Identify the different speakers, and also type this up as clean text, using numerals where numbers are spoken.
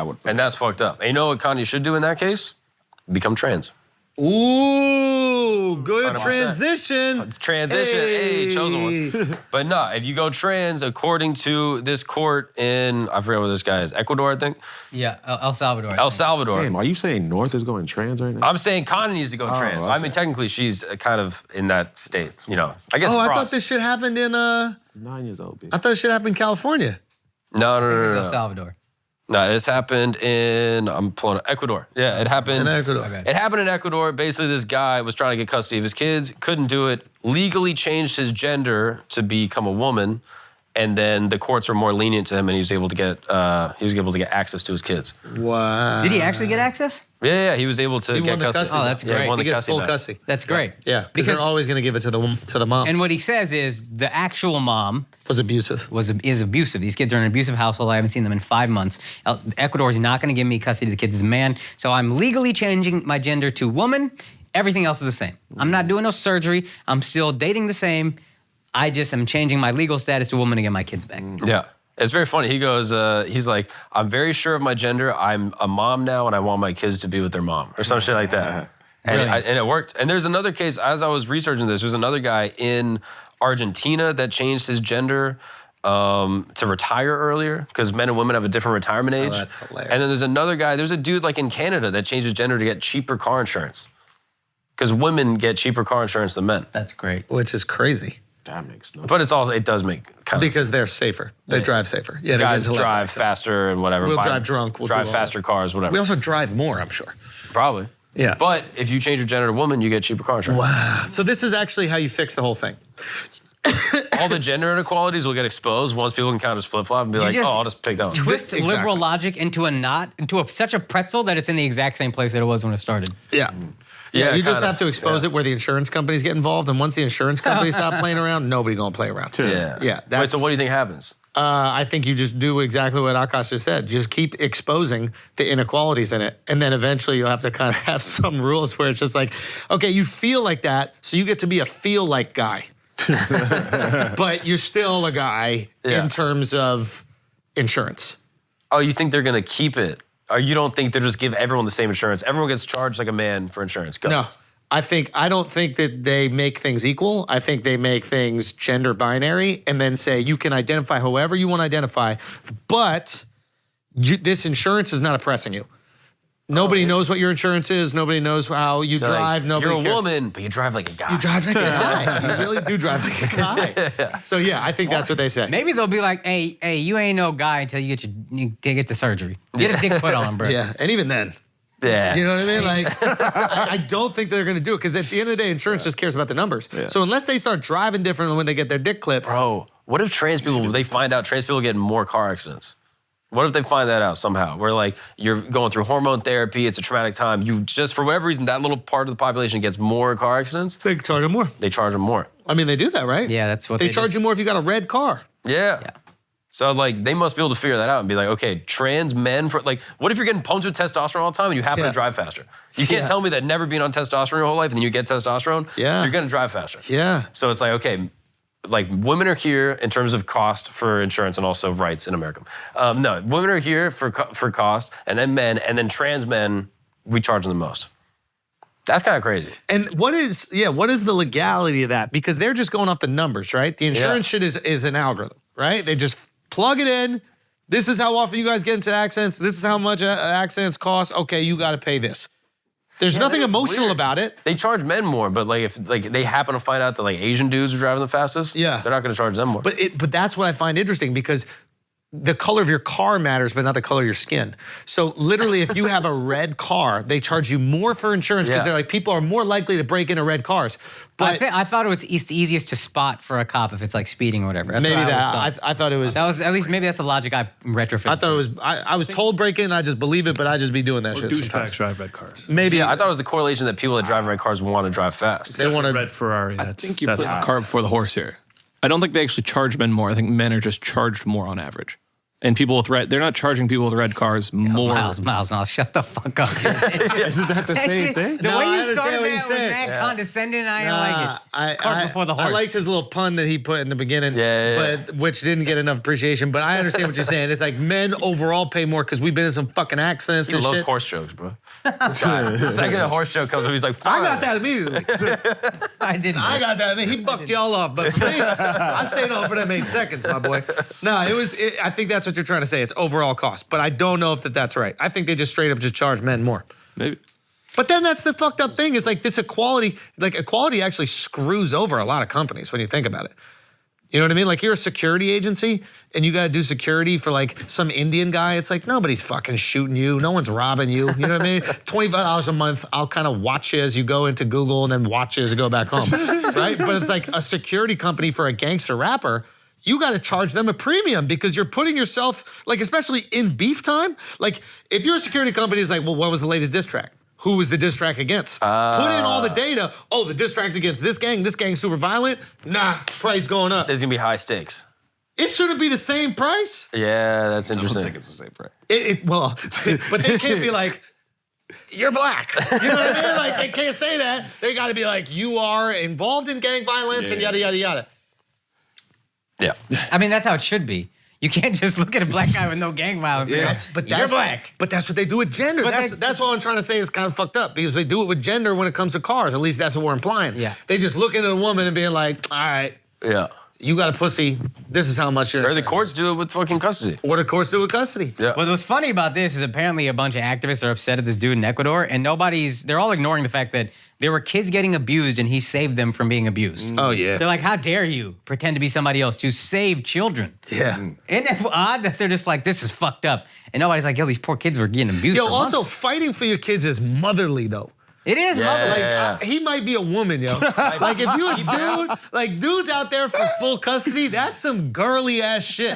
Speaker 1: would.
Speaker 2: And that's fucked up. And you know what Kanye should do in that case? Become trans.
Speaker 3: Ooh, good
Speaker 2: 100%.
Speaker 3: transition.
Speaker 2: Transition, hey, chosen one. But no, if you go trans, according to this court in, I forget what this guy is, Ecuador, I think?
Speaker 4: Yeah, El Salvador.
Speaker 2: El Salvador.
Speaker 1: Damn, are you saying North is going trans right now?
Speaker 2: I'm saying Kanye needs to go trans.
Speaker 1: okay.
Speaker 2: I mean, technically, she's kind of in that state, you know. I guess.
Speaker 3: Oh, I
Speaker 2: cross.
Speaker 3: thought this shit happened in
Speaker 1: 9 years old, bitch.
Speaker 3: I thought this shit happened in California.
Speaker 2: No.
Speaker 4: El Salvador.
Speaker 2: No, this happened in, I'm pulling up, Ecuador. Yeah, it happened.
Speaker 3: In Ecuador.
Speaker 4: Okay.
Speaker 2: It happened in Ecuador. Basically, this guy was trying to get custody of his kids, couldn't do it, legally changed his gender to become a woman, and then the courts were more lenient to him, and he was able to get access to his kids.
Speaker 3: Wow.
Speaker 4: Did he actually get access?
Speaker 2: Yeah, he was able to
Speaker 3: He
Speaker 2: get
Speaker 3: won the
Speaker 2: custody.
Speaker 3: custody.
Speaker 4: Oh, that's
Speaker 2: Yeah,
Speaker 4: great.
Speaker 2: he won
Speaker 3: He
Speaker 2: the
Speaker 3: gets
Speaker 2: custody
Speaker 3: full
Speaker 2: back.
Speaker 3: custody.
Speaker 4: That's great.
Speaker 3: Yeah, because they're always going to give it to the mom.
Speaker 4: And what he says is the actual mom
Speaker 3: was abusive.
Speaker 4: is abusive. These kids are in an abusive household. I haven't seen them in 5 months. Ecuador is not going to give me custody of the kids as a man, so I'm legally changing my gender to woman. Everything else is the same. I'm not doing no surgery. I'm still dating the same. I just am changing my legal status to woman to get my kids back.
Speaker 2: Yeah. It's very funny. He goes, he's like, I'm very sure of my gender. I'm a mom now and I want my kids to be with their mom or some shit like that. And it worked. And there's another case, as I was researching this, there's another guy in Argentina that changed his gender to retire earlier because men and women have a different retirement age.
Speaker 3: Oh, that's hilarious.
Speaker 2: And then there's another guy, there's a dude like in Canada that changed his gender to get cheaper car insurance because women get cheaper car insurance than men.
Speaker 4: That's great.
Speaker 3: Which is crazy.
Speaker 1: That makes no
Speaker 2: But it's also, it does make kind
Speaker 3: Because they're safer. They drive safer. Yeah, they
Speaker 2: guys
Speaker 3: get less
Speaker 2: drive
Speaker 3: access.
Speaker 2: faster and whatever.
Speaker 3: We'll
Speaker 2: buy-
Speaker 3: drive drunk. We'll
Speaker 2: drive
Speaker 3: do all
Speaker 2: faster cars, whatever.
Speaker 3: We also drive more, I'm sure.
Speaker 2: Probably.
Speaker 3: Yeah.
Speaker 2: But if you change your gender to woman, you get cheaper car insurance.
Speaker 3: Wow. So this is actually how you fix the whole thing.
Speaker 2: All the gender inequalities will get exposed once people can count as flip-flop and be like,
Speaker 4: just
Speaker 2: oh, I'll just pick that one.
Speaker 4: Twist
Speaker 3: Exactly.
Speaker 4: liberal logic into a knot, into such a pretzel that it's in the exact same place that it was when it started.
Speaker 3: Yeah. Yeah, you just
Speaker 2: kinda.
Speaker 3: have to expose it where the insurance companies get involved, and once the insurance companies stop playing around, nobody gonna play around.
Speaker 2: Yeah.
Speaker 3: Yeah.
Speaker 2: Wait, so what do you think happens?
Speaker 3: I think you just do exactly what Akash just said. Just keep exposing the inequalities in it. And then eventually you'll have to kind of have some rules where it's just like, okay, you feel like that, so you get to be a feel like guy. But you're still a guy in terms of insurance.
Speaker 2: Oh, you think they're going to keep it? Or you don't think they'll just give everyone the same insurance? Everyone gets charged like a man for insurance. Go.
Speaker 3: No. I don't think that they make things equal. I think they make things gender binary and then say you can identify however you want to identify, but this insurance is not oppressing you. Nobody knows what your insurance is. Nobody knows how you drive. Nobody
Speaker 2: You're a
Speaker 3: cares.
Speaker 2: woman, but you drive like a guy.
Speaker 3: You drive like a guy. You really do drive like a guy. So yeah, I think that's what they say.
Speaker 4: Maybe they'll be like, hey, you ain't no guy until you get the surgery. Get a dick put on, bro.
Speaker 3: Yeah, and even then.
Speaker 2: Yeah.
Speaker 3: You know what I mean? Like, I don't think they're going to do it because at the end of the day, insurance just cares about the numbers. Yeah. So unless they start driving differently when they get their dick clipped.
Speaker 2: Bro, what if trans people, they find out trans people get in more car accidents? What if they find that out somehow? Where like you're going through hormone therapy, it's a traumatic time. You just, for whatever reason, that little part of the population gets more car accidents.
Speaker 3: They charge them more.
Speaker 2: They charge them more.
Speaker 3: I mean, they do that, right?
Speaker 4: Yeah, that's what
Speaker 3: they
Speaker 4: they
Speaker 3: charge
Speaker 4: do.
Speaker 3: you more if you got a red car.
Speaker 2: Yeah. So like they must be able to figure that out and be like, okay, trans men for like, what if you're getting pumped with testosterone all the time and you happen to drive faster? You can't tell me that never being on testosterone your whole life and then you get testosterone, you're gonna drive faster.
Speaker 3: Yeah.
Speaker 2: So it's like, okay, like women are here in terms of cost for insurance and also rights in America. No, women are here for cost and then men and then trans men, we charge them the most. That's kind of crazy.
Speaker 3: And what is the legality of that? Because they're just going off the numbers, right? The insurance shit is an algorithm, right? They just plug it in. This is how often you guys get into accidents. This is how much accidents cost. Okay, you got to pay this. There's nothing emotional about it.
Speaker 2: They charge men more, but like if like they happen to find out that like Asian dudes are driving the fastest, they're not going to charge them more.
Speaker 3: But that's what I find interesting because the color of your car matters, but not the color of your skin. So literally, if you have a red car, they charge you more for insurance because they're like, people are more likely to break into red cars. But
Speaker 4: I thought it was the easiest to spot for a cop if it's like speeding or whatever. That's
Speaker 3: maybe
Speaker 4: what
Speaker 3: that. I thought it was.
Speaker 4: That was at least maybe that's the logic I retrofitted.
Speaker 3: I thought it was. I was told break in. I just believe it, but I just be doing that shit.
Speaker 5: Douchebags drive red cars.
Speaker 3: Maybe.
Speaker 2: I thought it was the correlation that people that drive red cars want to drive fast.
Speaker 3: They want a
Speaker 5: red Ferrari.
Speaker 6: I think you put the cart before the horse here. I don't think they actually charge men more. I think men are just charged more on average.
Speaker 5: And people with red, they're not charging people with red cars more.
Speaker 4: Miles, shut the fuck up.
Speaker 1: Isn't that the same thing?
Speaker 4: The
Speaker 3: No,
Speaker 4: way
Speaker 3: I
Speaker 4: you started
Speaker 3: understand what
Speaker 4: that
Speaker 3: he's
Speaker 4: was
Speaker 3: saying.
Speaker 4: that condescending. I didn't like it. Cart before the horse.
Speaker 3: I liked his little pun that he put in the beginning, but which didn't get enough appreciation. But I understand what you're saying. It's like men overall pay more because we've been in some fucking accidents
Speaker 2: He
Speaker 3: and
Speaker 2: loves
Speaker 3: shit.
Speaker 2: horse jokes, bro. The second a horse joke comes up, he's like,
Speaker 3: I
Speaker 2: fine.
Speaker 3: got that immediately.
Speaker 4: I didn't.
Speaker 3: I got that. Man, he bucked y'all off, but for me, I stayed on for them 8 seconds, my boy. No, I think that's what you're trying to say. It's overall cost, but I don't know if that's right. I think they just straight up just charge men more.
Speaker 5: Maybe.
Speaker 3: But then that's the fucked up thing is like this equality, like equality actually screws over a lot of companies when you think about it. You know what I mean? Like you're a security agency and you got to do security for like some Indian guy. It's like nobody's fucking shooting you. No one's robbing you. You know what I mean? $25 a month. I'll kind of watch you as you go into Google and then watch you as you go back home. Right? But it's like a security company for a gangster rapper. You got to charge them a premium because you're putting yourself, like especially in beef time. Like if you're a security company, it's like, well, what was the latest diss track? Who was the diss track against? Put in all the data. Oh, the diss track against this gang's super violent. Nah, price going up.
Speaker 2: There's gonna be high stakes.
Speaker 3: It shouldn't be the same price.
Speaker 2: Yeah, that's
Speaker 1: I don't
Speaker 2: interesting.
Speaker 1: think it's the same price.
Speaker 3: Well, but they can't be like, you're black. You know what I mean? Like they can't say that. They got to be like, you are involved in gang violence and yada yada yada.
Speaker 2: Yeah.
Speaker 4: I mean, that's how it should be. You can't just look at a black guy with no gang violence. and go, you're black.
Speaker 3: But that's what they do with gender.
Speaker 4: But
Speaker 3: That's what I'm trying to say is kind of fucked up because they do it with gender when it comes to cars. At least that's what we're implying.
Speaker 4: Yeah.
Speaker 3: They just looking at a woman and being like, all right,
Speaker 2: Yeah.
Speaker 3: you got a pussy. This is how much you're.
Speaker 2: Or the courts do it with fucking custody.
Speaker 3: Or the courts do with custody.
Speaker 2: Yeah.
Speaker 4: Well, what's funny about this is apparently a bunch of activists are upset at this dude in Ecuador, and they're all ignoring the fact that there were kids getting abused and he saved them from being abused.
Speaker 3: Oh yeah.
Speaker 4: They're like, how dare you pretend to be somebody else to save children?
Speaker 3: Yeah.
Speaker 4: Isn't it odd that they're just like, this is fucked up? And nobody's like, yo, these poor kids were getting abused
Speaker 3: Yo,
Speaker 4: for
Speaker 3: also
Speaker 4: months.
Speaker 3: fighting for your kids is motherly though.
Speaker 4: It is motherly.
Speaker 3: Like he might be a woman, yo. Like if you a dude, like dudes out there for full custody, that's some girly ass shit.